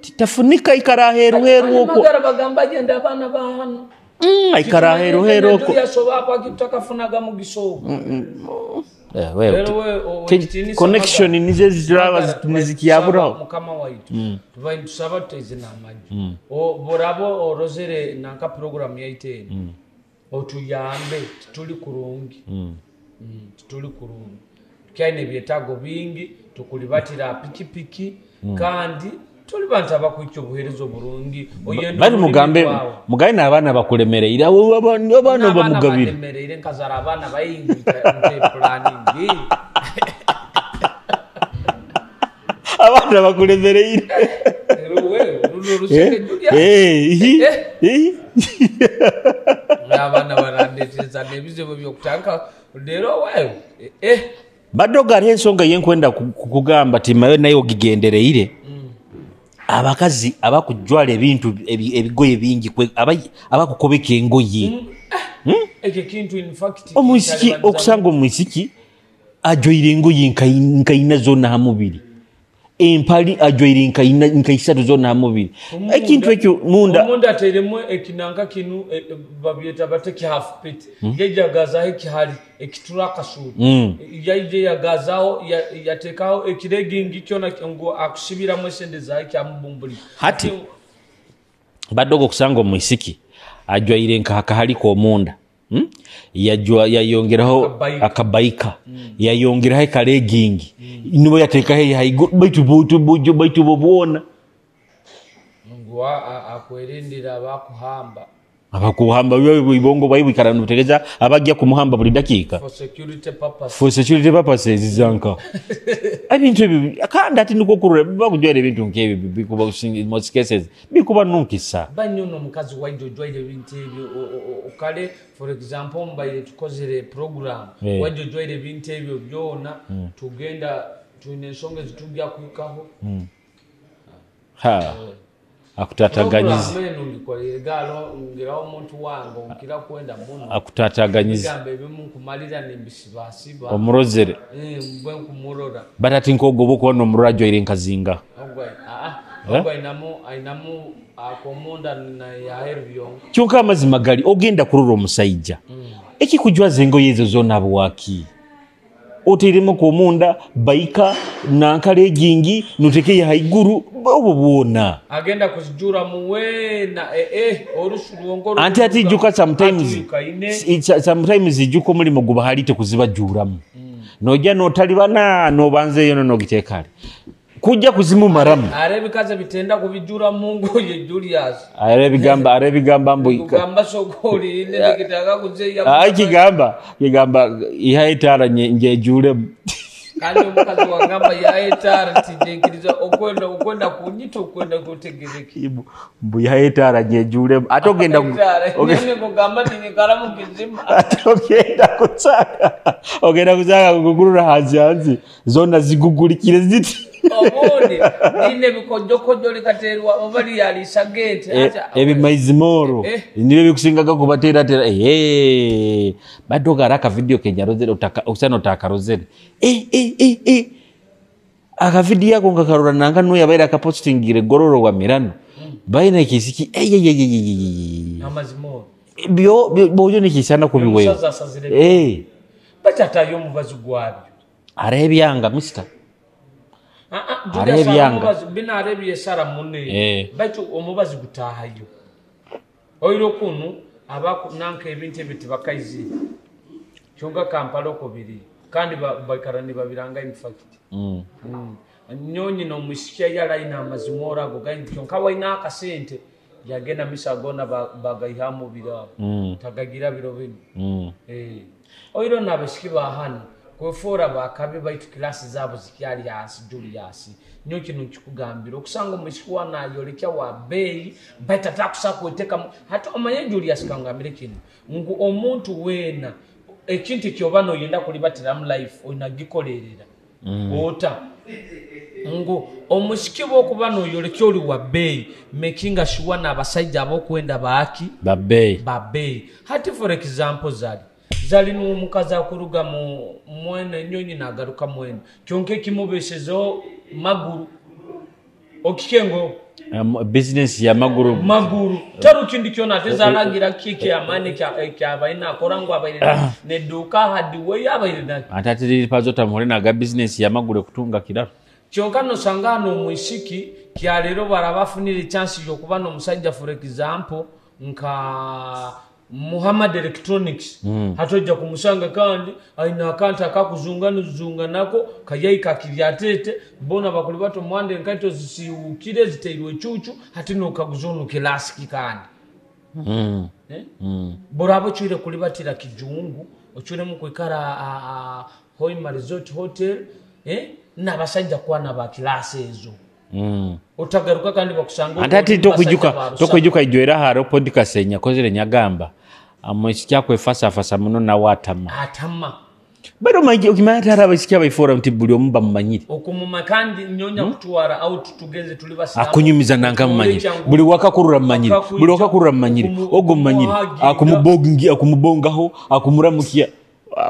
titafunika ikara heru uko magara bagamba genda abana bahano ikara heru uko yasoba kwa kitakafunaga mu gisogo connection nize ziraba nizikiyabura mukama waitu tuvaye tusaba teze namaji borabo orozere nanka program yaite otuyambe tuli kurungi tuli kurungi kyane byetago bingi tukulibatira pikipiki kandi tuli bantu abakwicyo buherezo burungi oyendo bari mugambe na abana bakulemereira abana bamugabira bakulemereira nkazara abana bayingi planning abana bakulemereira abana barandeteza nebize byo kutanga lero wayo badoga ari ensonga yenkwenda kugamba timayo nayo gigendereire abakazi abakujwala ebintu ebigoye bingi abakukobeka engoye ekintu in fact omusiki okusanga omusiki ajoire engoye nkaina zona hamubiri empali ajoire nkaisatu zona hamubiri ekintu ekyo munda ateremu ekinanga kinu babyeta bateki half pit yejagaza ekihali ekitura kasuru yaije yagazaho yatekaho ekiregingi kyona ngo akusibira mwesende zaye kyamubumbuli hati badogo kusanga omusiki ajoire nkahali ko munda yayongeraho akabaika yayongeraho ekaregingi nibo yateka he haigo baitu bobona ngo akwerindira abakuhamba ibongo bayibikarana utegeza abajya kumuhamba buri dakika for security purposes zanka abintu bibi akanda ati niko kurure bakujwere ibintu nkebi bikuba in most cases bikuba nunkisa banyono mukazi wajjo jwere ibintu ukale for example mbaye tukozere program wajjo jwere ibintu ebyo byona tugenda tunesonge zitujya kwikaho akutataganyiza akutataganyiza omurozere batati nkogobo kuba nomurajo ire nkazinga kyonka amazima gali ogenda kurura omusajja ekikujwaza engoye ezo zona bwaki otirimo ku munda baika nankalegingi nuteke ya haiguru obubona agenda kuzijura muwena orushurongoro anti ati juka sometimes ijuko muri muguba halite kuzibajuramu nojja notalibana nobanze yono nogitekale kujja kuzimu maramu arebikaze bitenda kubijura mungu ye Julius arebigamba mbo gamba sokoli ne kitaka kuzeya kigamba ihaitara nje jure kandi umukazi wangamba yaitara tijekiriza okwenda kunyito okwenda kutegereki mbu yaitara nje jure atogenda ogende kugamba ni karamu kizima atogenda kutsaka kugurura hanzi zona zigugulikire ziti obone nine bikojokojo likaterwa obali yali sagete ebi maizimoro nibe bikusingaga kubatera badoga raka video kenyarozere usano takarozere akavidiyo yako ngakarura nanga no yabaira akapostingire gororo wa Mirano baina kisiki amazimo byo bojo nikisana kubiwewe bachatayo mubazi gwabyo arebyanga mister arebyanga bina arebye sara munne bacho omubazi gutahayo oyiro kunu abaku nanka ebintu ebiti bakaizi kyonga Kampala okubiri kandi bakarani babiranga in fact nyonyi no mushikia yala ina mazimora go gain kyonka waina akasente yagenda misagona bagayihamu bira tagagira biro bino oyiro nabashiki bahana kwefora bakabe baitu klasi zabo zikyali hasi Julius nyo kinu kikugambira okusanga omushikwa nayo lekya wa bei baita takusako eteka hata omanye Julius kangambire kinu ngo omuntu wena ekintu kyobano yenda kulibatira mu life onagikolerera ota ngo omushikibwo kubano yolekya oli wa bei making sure na abasajja abokwenda baaki babei hati for example zali n'omukazi akuruga mu mwene nyonyi nagaruka mwene kyonke kimubeshezo maguru okikengo business ya maguru taru kindi kyona tezalagira kike amane kya baina korango abaire ne duka hadi we abaire na atatiri pazota mulena ga business ya maguru kutunga kiraro kyonka no sangano mwishiki kya lero barabafunira chance yo kuba no musajja for example nka Muhammad Electronics hatoja kumusanga kandi aina akanta akakuzunga nako kayayika kiryatete bona bakuli bato mwande nkaito zisiukire ziteirwe chuchu hatino kaguzono kelasiki kandi borabo chire kulibatira kijungu ochure mukwikara Hoima Resort Hotel nabasajja kwana ba class ezo otagaruka kandi bakusanga atati tokujuka ijwera haro podcast enya kozere nyagamba amwishikya kwefasa muno na watama bado maji ukimata arabishikya bayifora mtibuli omba mumanyire okumuma kandi nyonya kutwara au tugenze tulibasira akunyumiza nanga mumanyire buli wakakurura mumanyire ogo mumanyire akumubongaho akumuramukia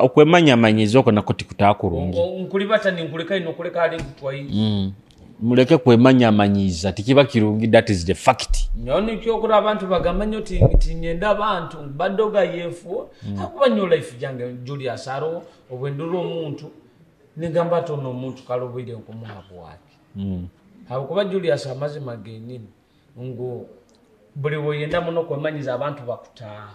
okwemanya manyizo ko nakoti kutakurungi nkulibata ninkuleka inokuleka ali kutwayi muleke kwemanya manyiza tikiba kirungi that is the fact nyoni kyokura abantu bagambanya oti nyenda abantu badoga yefu hakubanyo life jange Julius Aro obwenduro omuntu nigamba tono omuntu kalobwire nkumuhabu wake hakuba Julius amaze mageni ngo buli woyenda muno kwemanyiza abantu bakutaha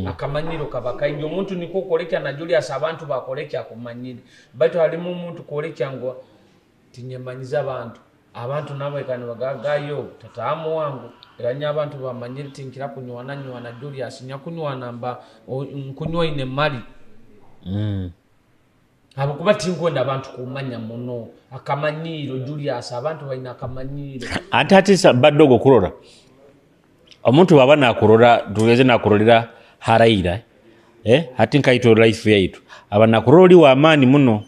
akamanyiro kabakainyo omuntu niko kolekya na Julius abantu bakolekya akumanyire bato halimu omuntu kolekya ngo tinyemanyiza abantu nabo ekano bagagayo tatamu wangu eranya abantu bamanyire tinkira kunywana Julius nyakunywana mba nkunywa ine mali abo kuba tinkonda abantu kumanya muno akamanyiro Julius abantu baina akamanyiro atati badogo kurora omuntu baba nakurora tugeze nakurorera haraira hati nkaito life yaitu abana kurori wa amani muno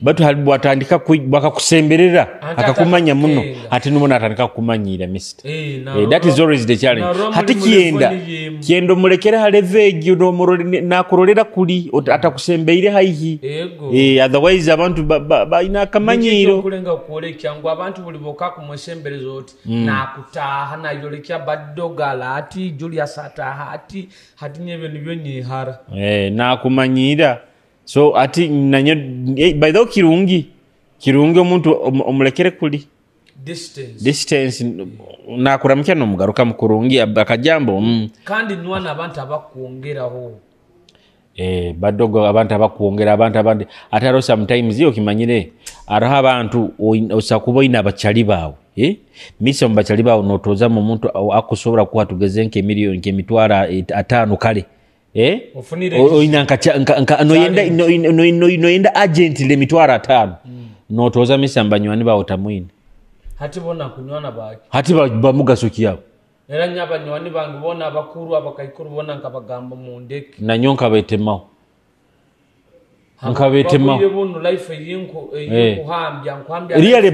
batu halibu atandika bakakusemberera akakumanya muno hati numona atandika kumanyira mister that is always the challenge hati kiendo mulekera halevegi unomurori nakurorera kuli atakusembeire haihi otherwise abantu baina akamanyiro kulenga kuolekya ngo abantu buliboka kumwesembereza oti nakutaha nayolekya badogala ati Julius ataha hati nyebe nibyo nyihara nakumanyira so ati nanyo by the kirungi omuntu omulekere kuli distance nakuramukya no mugaruka mukurungi akajambo kandi nwana abantu abakuongeraho badogo abantu abakuongera abantu abandi ataro sometimes iyo kimanyire araha abantu osakuba ina abachali bawe misa mbachali bawe notoza mu muntu akusobora kuha tugeze nke million nke mitwara 5 kale noyenda agent le mitwara 5 notoza misamba nywani bawo tamwini hati bona kunywana baki hati bamugasukiyabo era nyaba nywani bangi bona abakuru abakaikuru bona nkabagamba mu ndeke na nyonka betemaho bono life yinko kuhambya really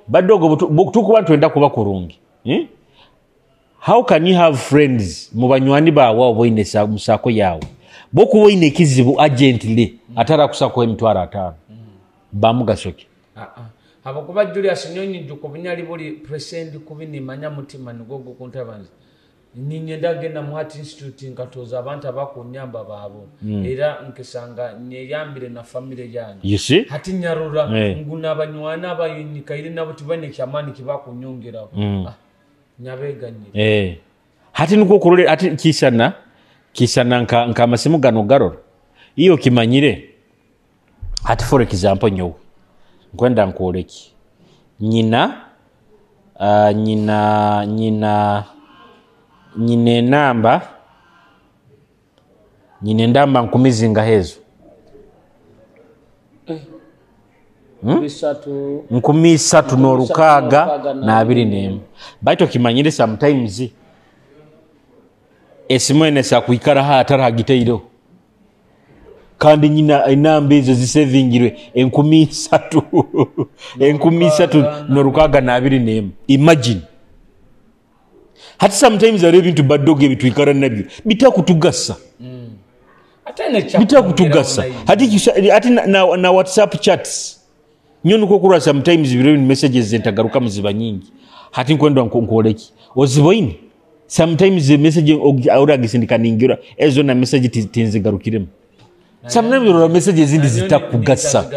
badogo tukuba twenda kuba kurungi how can you have friends mubanywani bawo boine musako yawo boku boine kizibu agently atara kusako emitwara 5 bamugasoki abakuba Julius Nyonyi juko bunyali buli president kubini manya mutima nigogo kuntabanzi ninyenda genda mu Heart Institute nkatoza abantu abakunyamba babo era nkisanga nyeyambire na family yange hati nyarura nguna abanywana abayunika iri nabo tibane kyamani kibakunyongera nyabeganyire hati nuko kurole hati kisana nka masimu gano garora iyo kimanyire hati for example nyo kwenda nkoleki nyina namba nyine ndamba nkumizinga hezo nkumi 3 n'orukaga na 24 baito kimanyire sometimes esimwene sa kuikara hatara hagiteiro kandi nyina enamba ezo zisevingirwe enkumi 3 n'orukaga na 24 imagine hati sometimes are bintu baddoge bitwikara nabyo bitakutugasa bitakutugasa hati na WhatsApp chats nyono kokura sometimes biro messages zentagaruka muziba nyingi hati nkwenda nkonkoleki oziboine sometimes the message aura gisindikaningira ezo na message tinzigarukiremo sometimes ro messages zindi zitakugasa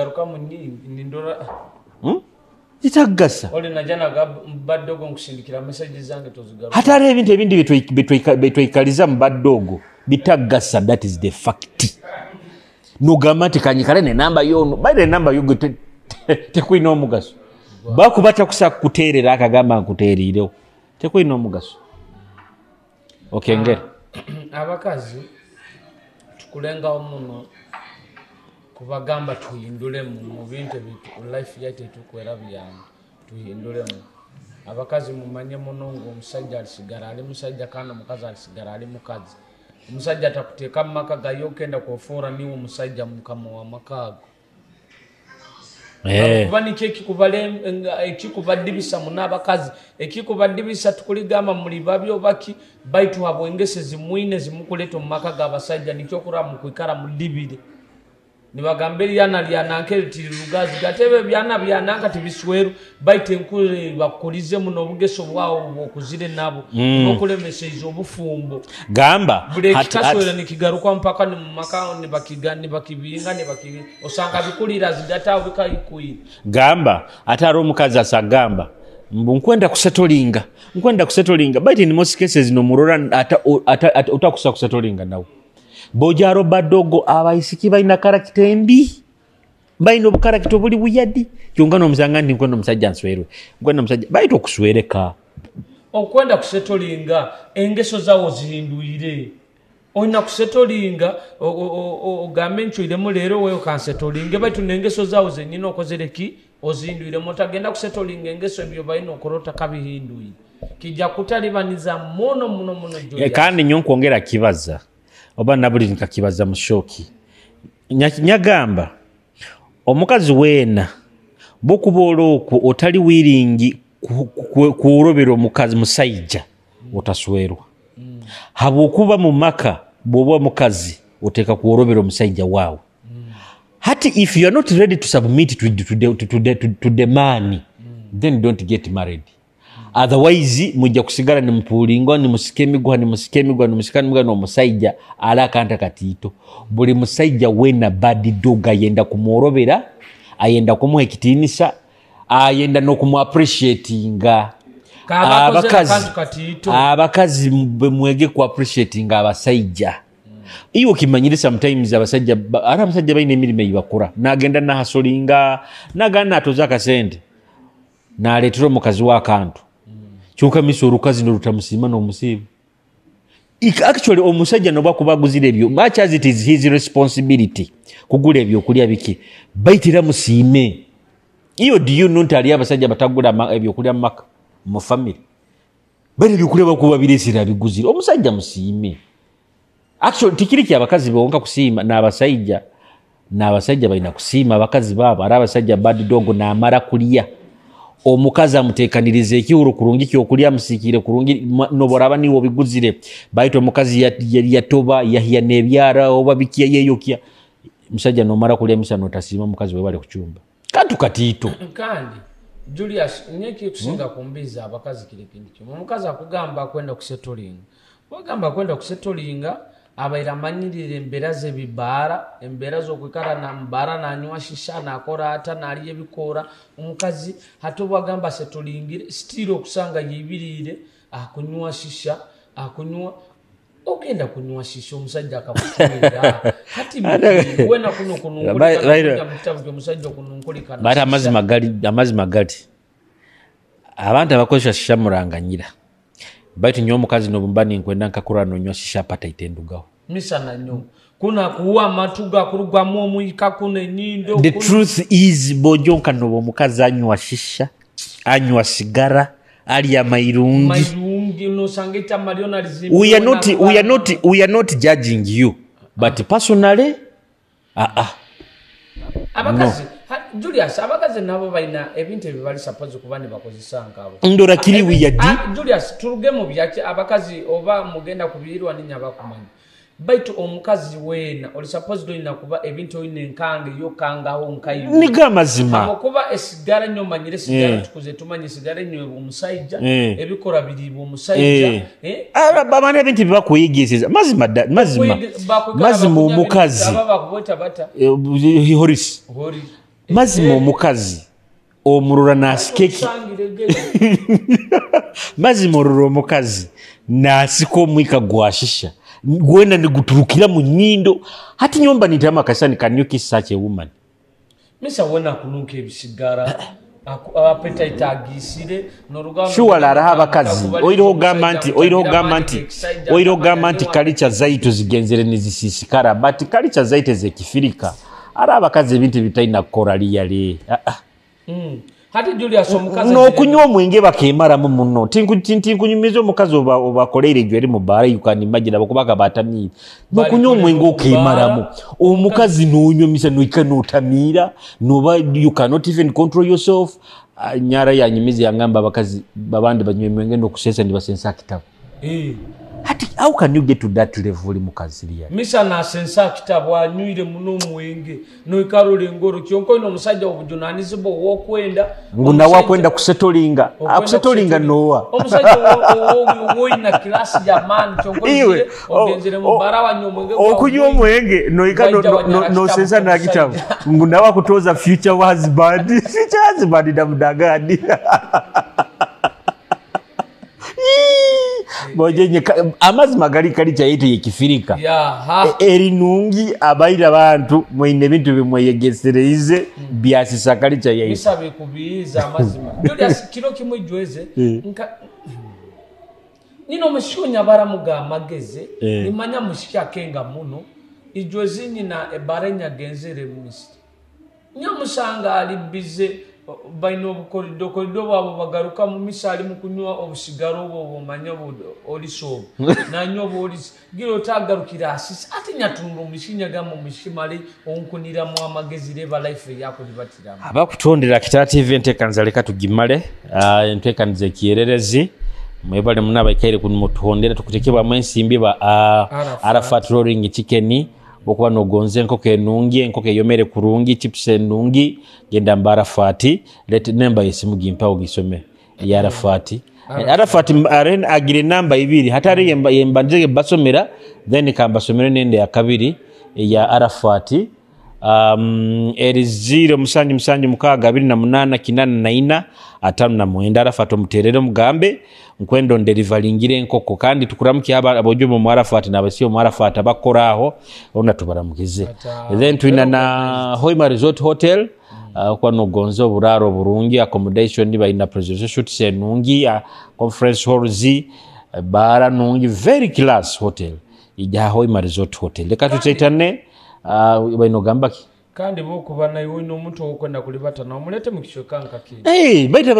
zitagasa ole najana baddogo nkusindikira messages zange tozigaruka hata re ebintu ebindi betwikaliza mbaddogo bitagasa that is the fact no gamati kanyikale ne namba yono by the number you get tekwino mugaso bakubata kusaka kuterera akagamba nkuterirewo tekwino mugaso okay ngere abakazi tukulenga omuno kubagamba tuyindule mu bintu bitu life yate tukwera byanga tuyindule mu abakazi mumanye munongo omusajja alisigara ali musajja kana mukazi alisigara ali mukazi omusajja atakuteka maka gayo kenda kofora niwo musajja mukamo wa makago kubani kikubale ekikubadibisa munabakazi ekikubadibisa tukuligama muri babyo baki baitu habo engese zimwine zimukuleto maka gabasajja nikyo kura mukwikara mudibire nibagambeli yana lyanankeliti rugazi gatebe byananka tibisweru baite nkule bakulize muno bugeso bwawo bokuzire nabo nokulemese izo bufumbo gamba hataswera nikigaruka mpaka ni mumaka ni bakigani bakibinga ni bakibi osanga bikulira zidata ubikayikuyi gamba ataro mukazi asagamba nkwenda kusetolinga baite ni most cases no murora ata utakusa kusetolinga nawo bojaro badogo abaisiki baina karakita embi baina obukarakita buli buyadi kyongano omuzanga ndi nkwenda omusajja nswerwe nkwenda omusajja baito okuswereka okwenda kusetolinga engeso zawo zihinduire oina kusetolinga ogambe nchwiremu leero weyo kansetolinga baitu nengeso zawo zenyina okozereki ozinduire motagenda kusetolinga engeso ebyo baina okorota kabihinduire kijja kutalibaniza muno kandi nyo nkwongera kibaza oba nabuli nkakibaza mushoki nyagamba omukazi wena bokubolo ku otali wiringi kuurobero mukazi musajja otaswerwa habokuba mu maka bobo mukazi oteka kuurobero musajja wawe hati if you are not ready to submit to the man then don't get married. Otherwise mujja kusigala ni mpulingo ni musikemigwa no musajja ala kanta katito buli musajja wena bad dog ayenda kumorobera ayenda kumuha ekitinisha ayenda no kumu appreciatinga abakazi mwege ku appreciatinga abasajja iyo kimanyire sometimes abasajja ara abasajja bayine emirime yibakura nagenda na hasolinga nagana atozaka sente na letero mukazi wa kantu chuka misoro kazi ndo rutamusima no musibu actually omusajja no bakubaguzire ebyo much as it is his responsibility kugula ebyo kulya biki baitira musime iyo do you know ntali abasajja batagula ebyo kulya maka mu family bali bikule bakuba biresira biguzire omusajja musime actually tikiriki abakazi bonka kusima na abasajja balina kusima abakazi babo ara abasajja bad dog na amara kulya omukazi amutekanirize ekiwuru kurungi kyokulya musikire kurungi noboraba niwo biguzire baito omukazi yatoba yahya nebyara oba bikiya yeyokya musajja no mara kulya misano tasima mukazi we bale kuchumba kantu katito kandi Julius nyeki kusinga kumbiza abakazi kile kintu kimwe omukazi akugamba kwenda kusettling wagamba kwenda kusettlinga abaira manyirire embera ze bibara embera zo kwikara na mbara na anywa shisha na akora ata nali ebikora omukazi hatobwagamba settlingire stilo kusanga yibirire akunywa shisha akunywa okenda kunywa shisha omusajja akakutumira hati wena kuno kunungulika mutabu omusajja kunungulikana bari amazi magali abantu abakozesa shisha muranganyira baitu nyo omukazi nobumbani nkwenda nkakura nonywa shisha pata itendugaho misana nyo kuna kuwa matuga kurugwamu omuyika kuna nyindo the truth is bojonka nobo omukazi anywa shisha anywa sigara ali ya mairungi no sangeta mariona rizimbi we are not judging you but personally abakazi Julius abakazi nabo baina ebintu ebibali suppose kubane bakozisanga abo ndora kiri wiyadi Julius turugemo byaki abakazi oba mugenda kubirwa ninya bakumanya baitu omukazi wena oli suppose doina kuba ebintu oyine nkange yo kangaho nkayi niga mazima amokuba esigara nyo manyire sigara tukuze tumanye sigara nyo omusajja ebikora biribo omusajja abamane ebintu bibakuyigisiza mazima omukazi ababa kubota bata Horis mazima omukazi omurura nasikeki mazima omurura omukazi nasiko omwika gwashisha gwenda niguturukira mu nyindo hati nyomba nitama kasani can you kiss such a woman misa wona kunuka ebisigara apeta itagisire norugano sure ara abakazi oiro gamanti kalicha zaito zigenzere nizisisikara but kalicha zaite zekifirika ara abakazi ebintu bitaina korali yale hati Julius omukazi no kunywa mwenge bakemara mu muno tinkunyumiza omukazi obakolere gyo eri mu bara yukani imagine bakubaka batamira no kunywa mwenge okemara omukazi nonywa misa no ikanotamira no you cannot even control yourself nyara yanyimizi yangamba abakazi babandi banywe mwenge no kusesa ndi basensa kitabo hati how can you get to that level mukazi liya misa na sensa kitabo anyuire muno mwenge no ikarole ngoro kyonko ino musajja obujunanizibo wokwenda nguna wakwenda kusettlinga akusettlinga nowa omusajja woina class ya man kyonko iwe ogenzere mu barawa nyomwenge okunywa mwenge no ikano no sensa na kitabo nguna wakutoza future husband damdagadi bojenye amazi magali kalicha yetu yekifirika erinungi abaira abantu mwine bintu bimweyegesereze byasisa kalicha yetu bisabe kubiza amazima Julius kilo kimwe jweze nino mushunya baramuga mageze nimanya mushika kenga muno ijweze nyina ebarenya genzere mumisi nyamusanga ali bize baino korido babo bagaruka mu misali mu kunywa obusigaro bo manya oliso na nyobo olis giro tagarukira asisi ati nyatungo mishinya gamo mishimali onkunira mu amagezi leva life yako libatira abakutondera Kitara TV ntekanzaleka tugimale ntekanize kiererezi mwebale munaba ikaire kunmutondera tukutekebwa mwensimbi ba Arafat rolling chicken bokuba nogonze enkoko enungi enkoko eyomere kurungi chips enungi genda Arafat let number yesimu gimpawo gisome ya Arafat aren agire number ibiri hatari yembanje basomera then kambasomera nende ya kabiri ya Arafat eri 0 Arafat omuterere mugambe nkwendo ndelivallingire enkoko kandi tukuramuki abojobo mu Arafat nabasiyo mu Arafat abakoraho ona tubaramukize then twina na Hoima Resort Hotel kwa nogonzo buraro burungi accommodation ni baina presentation senungi conference halls bara nungi very class hotel ija Hoima Resort Hotel leka tutayitane baino gambaki kandi bokubana iwe no muntu okwenda kulibata na omulete mukishokanka kindi baita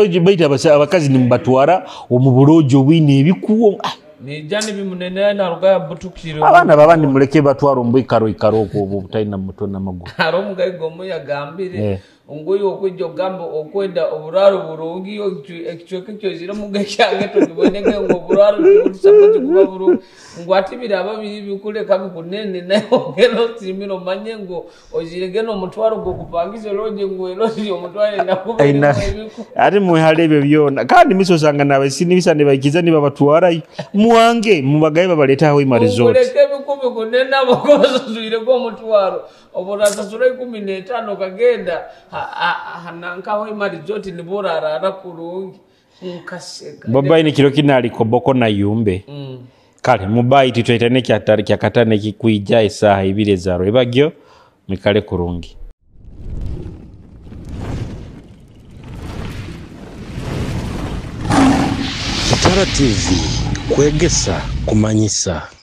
abakazi ni mbatwara omuburojo wine ebikuwo ni jani bimunene na rugaya butukiro abana babandi muleke batwara ombikaro ikaro ko butaina muto na magu aro mugayigo mu yagambire ngoyo okujja ogamba okwenda obulalo bulungi ekicoke kyozira mugekyange tokiboneke ngo obulalo tubutisako kikuba bulungi ngo atibira ababiri bikuleka bikunene naye ogero simiro manye ngo ozirigeno omutwalo gwokupangiza loje ngo elosi omutwalo nakuba ate mwehale ebyo byona kandi misosanga nawe sinibisane bakiza niba batwarayo muwange mubagaye babaletaho ima resort uleke bikumi kunene abakozozuire go omutwalo oborasa sura 15 kagenda hanankaho ima resort niborara kulungi nkaseka baba ni kilo kinali koboko na yumbe kale mubai titwetane kyatari kyakatane kikuija esaha ibire zaro ebagyo mikale kurungi Kitara TV kwegesa kumanyisa.